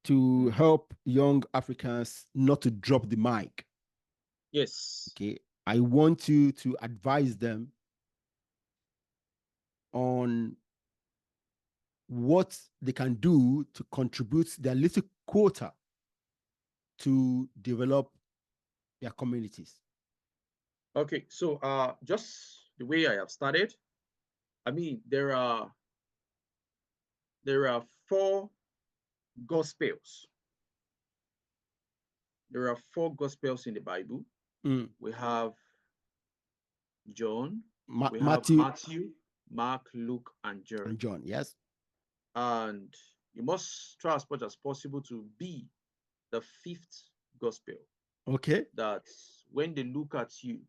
to help young Africans not to drop the mic. Yes. Okay. I want you to advise them on what they can do to contribute their little quota to develop their communities. Okay, so just the way I have started, I mean there are four gospels. There are four gospels in the Bible. We have John, we have Matthew, Mark, Luke, and John. And John, yes. And you must try as much as possible to be the fifth gospel. Okay. That when they look at you,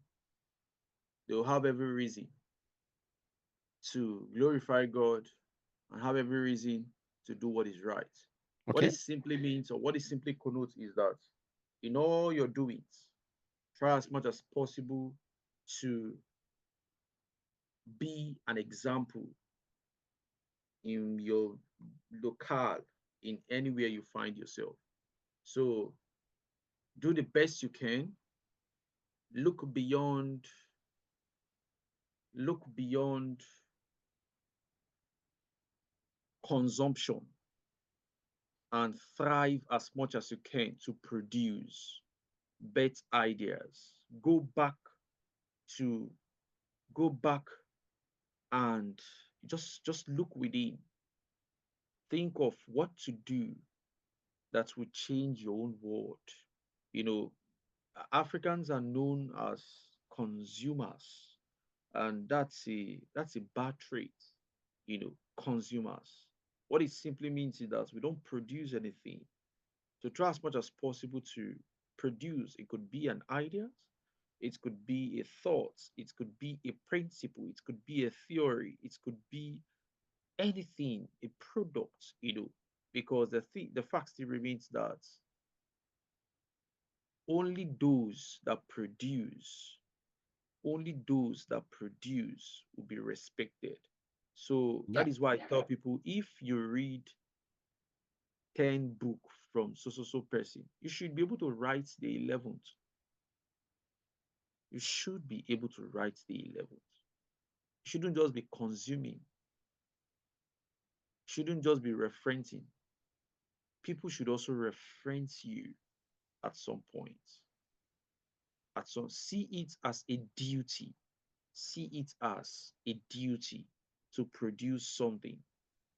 they'll have every reason to glorify God and have every reason to do what is right. Okay. What it simply means, or what it simply connotes, is that in all your doings, try as much as possible to be an example in your locale, in anywhere you find yourself. So do the best you can. Look beyond consumption and thrive as much as you can to produce better ideas. Go back and just look within. Think of what to do that will change your own world. You know, Africans are known as consumers, and that's a bad trait. You know, consumers. What it simply means is that we don't produce anything. So try as much as possible to produce. It could be an idea, it could be a thought, it could be a principle, it could be a theory, it could be anything, a product, you know, because the fact still remains that only those that produce will be respected. So that is why I tell people, if you read 10 books from so person, you should be able to write the 11th. You should be able to write the 11th. You shouldn't just be consuming. You shouldn't just be referencing. People should also reference you at some point. See it as a duty. See it as a duty to produce something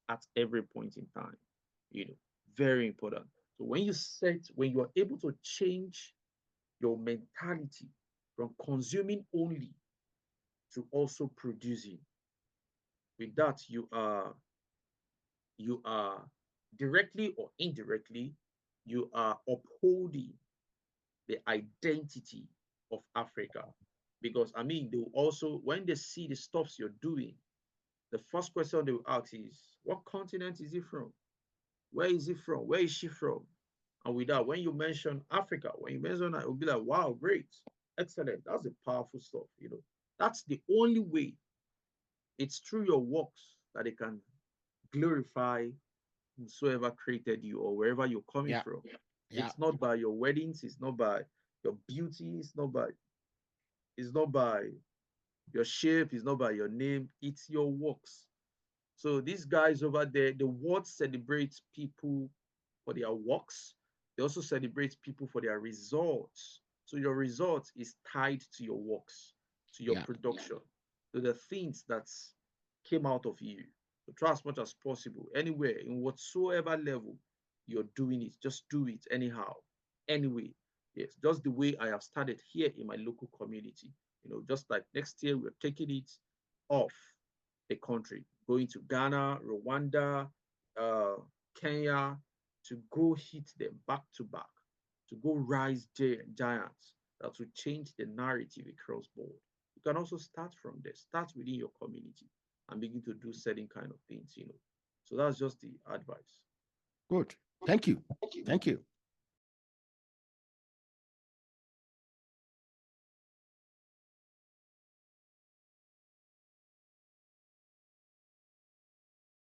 at every point in time. You know, very important. So when you are able to change your mentality from consuming only to also producing, with that you are directly or indirectly, you are upholding the identity of Africa. Because I mean, they will also, when they see the stuffs you're doing, the first question they will ask is, what continent is he from? Where is he from? Where is she from? And with that, when you mention Africa, when you mention that, it will be like, wow, great, excellent. That's the powerful stuff, you know. That's the only way. It's through your works that they can glorify whosoever created you or wherever you're coming from. It's not by your weddings, it's not by your beauty, it's not by your shape, it's not by your name, it's your works. So these guys over there, the world celebrates people for their works. They also celebrate people for their results. So your results is tied to your works, to your production, to the things that came out of you. So try as much as possible, anywhere, in whatsoever level you're doing it, just do it anyhow, anyway. Yes, just the way I have started here in my local community. You know, just like next year, we're taking it off the country, going to Ghana, Rwanda, Kenya, to go hit them back to back, to go rise giants that will change the narrative across board. You can also start from there, start within your community and begin to do certain kind of things, you know. So that's just the advice. Good. Thank you. Thank you.